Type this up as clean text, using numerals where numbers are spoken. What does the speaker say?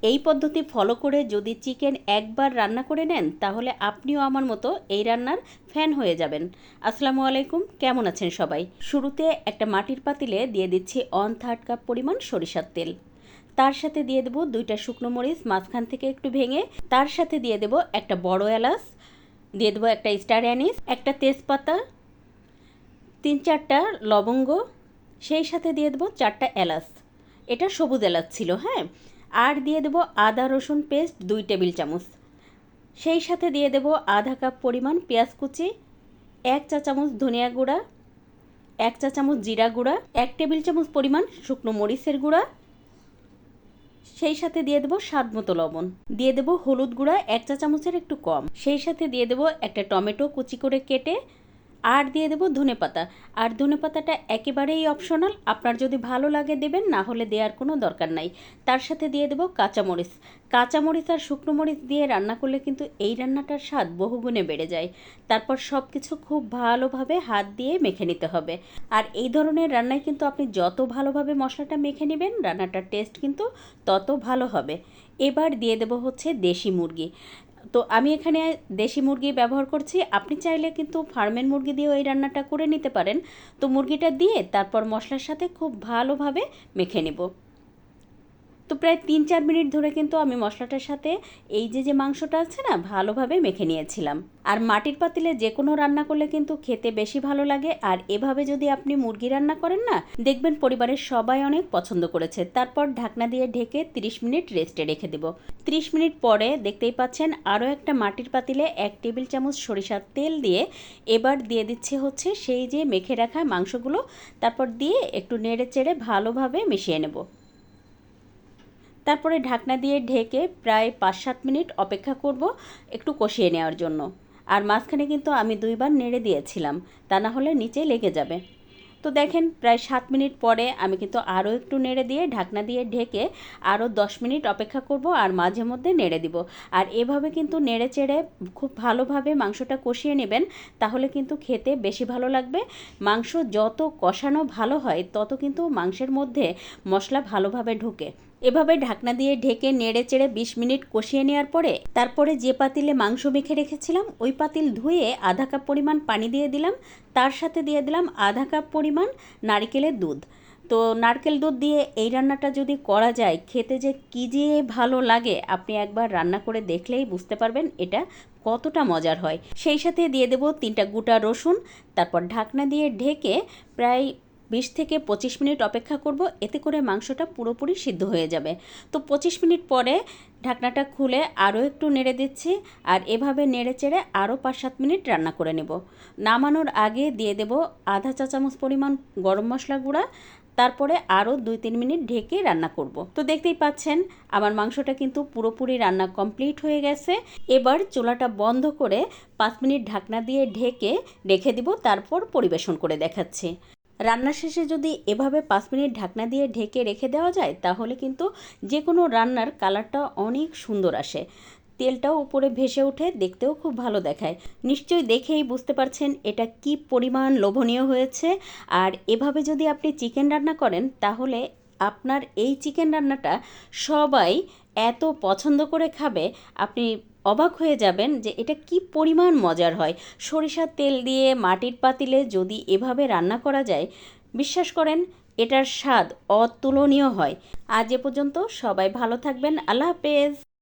এই পদ্ধতি ফলো করে যদি চিকেন একবার রান্না করে নেন তাহলে আপনিও আমার মতো এই রান্নার ফ্যান হয়ে যাবেন। আসসালামু আলাইকুম, কেমন আছেন সবাই? শুরুতে একটা মাটির পাতিলে দিয়ে দিচ্ছি 1/3 কাপ পরিমাণ সরিষার তেল। তার সাথে দিয়ে দেবো 2টা শুকনো মরিচ মাঝখান থেকে একটু ভেঙে। তার সাথে দিয়ে দেবো একটা বড় এলাচ, দিয়ে দেবো একটা স্টার অ্যানিস, একটা তেজপাতা, 3-4টা লবঙ্গ, সেই সাথে দিয়ে দেবো 4টা এলাচ। এটা সবুজ এলাচ ছিল, হ্যাঁ। আর দিয়ে দেবো আদা রসুন পেস্ট 2 টেবিল চামচ। সেই সাথে দিয়ে দেবো আধা কাপ পরিমাণ পেঁয়াজ কুচি, 1 চা চামচ ধনিয়া গুঁড়া, 1 চা চামচ জিরা গুঁড়া, 1 টেবিল চামচ পরিমাণ শুকনো মরিচের গুঁড়া, সেই সাথে দিয়ে দেবো স্বাদ মতো লবণ, দিয়ে দেবো হলুদ গুঁড়া 1 চা চামচের একটু কম, সেই সাথে দিয়ে দেবো একটা টমেটো কুচি করে কেটে, আর দিয়ে দেবো ধনেপাতা। আর ধনেপাতাটা একেবারেই অপশনাল, আপনার যদি ভালো লাগে দেবেন, না হলে দেওয়ার কোনো দরকার নাই। তার সাথে দিয়ে দেবো কাঁচামরিচ। কাঁচামরিচ আর শুকনো মরিচ দিয়ে রান্না করলে কিন্তু এই রান্নাটার স্বাদ বহুগুণে বেড়ে যায়। তারপর সব কিছু খুব ভালোভাবে হাত দিয়ে মেখে নিতে হবে। আর এই ধরনের রান্নায় কিন্তু আপনি যত ভালোভাবে মশলাটা মেখে নেবেন, রান্নাটার টেস্ট কিন্তু তত ভালো হবে। এবার দিয়ে দেবো হচ্ছে দেশি মুরগি। তো আমি এখানে দেশি মুরগি ব্যবহার করছি, আপনি চাইলে কিন্তু ফার্মের মুরগি দিয়েও এই রান্নাটা করে নিতে পারেন। তো মুরগিটা দিয়ে তারপর মশলার সাথে খুব ভালোভাবে মেখে নেব। তো প্রায় 3-4 মিনিট ধরে কিন্তু আমি মশলাটার সাথে এই যে মাংসটা আছে না, ভালোভাবে মেখে নিয়েছিলাম। আর মাটির পাতিলে যে কোনো রান্না করলে কিন্তু খেতে বেশি ভালো লাগে। আর এভাবে যদি আপনি মুরগি রান্না করেন না, দেখবেন পরিবারের সবাই অনেক পছন্দ করেছে। তারপর ঢাকনা দিয়ে ঢেকে 30 মিনিট রেস্টে রেখে দেব। 30 মিনিট পরে দেখতেই পাচ্ছেন আরও একটা মাটির পাতিলে 1 টেবিল চামচ সরিষার তেল দিয়ে এবার দিয়ে দিচ্ছে হচ্ছে সেই যে মেখে রাখা মাংসগুলো। তারপর দিয়ে একটু নেড়ে চেড়ে ভালোভাবে মিশিয়ে নেব। তারপরে ঢাকনা দিয়ে ঢেকে প্রায় 5-7 মিনিট অপেক্ষা করব একটু কষিয়ে নেওয়ার জন্য। আর মাঝখানে কিন্তু আমি 2বার নেড়ে দিয়েছিলাম, তা না হলে নিচে লেগে যাবে। তো দেখেন প্রায় 7 মিনিট পরে আমি কিন্তু আরও একটু নেড়ে দিয়ে ঢাকনা দিয়ে ঢেকে আরও 10 মিনিট অপেক্ষা করব আর মাঝে মধ্যে নেড়ে দিব। আর এভাবে কিন্তু নেড়ে চেড়ে খুব ভালোভাবে মাংসটা কষিয়ে নেবেন, তাহলে কিন্তু খেতে বেশি ভালো লাগবে। মাংস যত কষানো ভালো হয় তত কিন্তু মাংসের মধ্যে মশলা ভালোভাবে ঢোকে। এভাবে ঢাকনা দিয়ে ঢেকে নেড়ে চেড়ে 20 মিনিট কষিয়ে নেওয়ার পরে তারপরে যে পাতিলে মাংস মেখে রেখেছিলাম ওই পাতিল ধুয়ে আধা কাপ পরিমাণ পানি দিয়ে দিলাম। তার সাথে দিয়ে দিলাম আধা কাপ পরিমাণ নারকেলের দুধ। তো নারকেল দুধ দিয়ে এই রান্নাটা যদি করা যায়, খেতে যে কী যে ভালো লাগে, আপনি একবার রান্না করে দেখলেই বুঝতে পারবেন এটা কতটা মজার হয়। সেই সাথে দিয়ে দেব 3টা গোটা রসুন। তারপর ঢাকনা দিয়ে ঢেকে প্রায় 20 থেকে 25 মিনিট অপেক্ষা করব, এতে করে মাংসটা পুরোপুরি সিদ্ধ হয়ে যাবে। তো 25 মিনিট পরে ঢাকনাটা খুলে আরও একটু নেড়ে দিচ্ছি। আর এভাবে নেড়ে চেড়ে আরও 5-7 মিনিট রান্না করে নেব। নামানোর আগে দিয়ে দেব আধা চা চামচ পরিমাণ গরম মশলা গুঁড়া। তারপরে আরও 2-3 মিনিট ঢেকে রান্না করব। তো দেখতেই পাচ্ছেন আমার মাংসটা কিন্তু পুরোপুরি রান্না কমপ্লিট হয়ে গেছে। এবার চুলাটা বন্ধ করে 5 মিনিট ঢাকনা দিয়ে ঢেকে রেখে দিব, তারপর পরিবেশন করে দেখাচ্ছি। রান্না শেষে যদি এভাবে 5 মিনিট ঢাকনা দিয়ে ঢেকে রেখে দেওয়া যায়, তাহলে কিন্তু যে কোনো রান্নার কালারটা অনেক সুন্দর আসে। তেলটাও উপরে ভেসে ওঠে, দেখতেও খুব ভালো দেখায়। নিশ্চয়ই দেখেই বুঝতে পারছেন এটা কি পরিমাণ লোভনীয় হয়েছে। আর এভাবে যদি আপনি চিকেন রান্না করেন, তাহলে আপনার এই চিকেন রান্নাটা সবাই এত পছন্দ করে খাবে, আপনি অবাক হয়ে যাবেন যে এটা কি পরিমাণ মজার হয়। সরিষার তেল দিয়ে মাটির পাতিলে যদি এভাবে রান্না করা যায়, বিশ্বাস করেন এটার স্বাদ অতুলনীয় হয়। আজ এ পর্যন্ত, সবাই ভালো থাকবেন। আল্লাহ হাফেজ।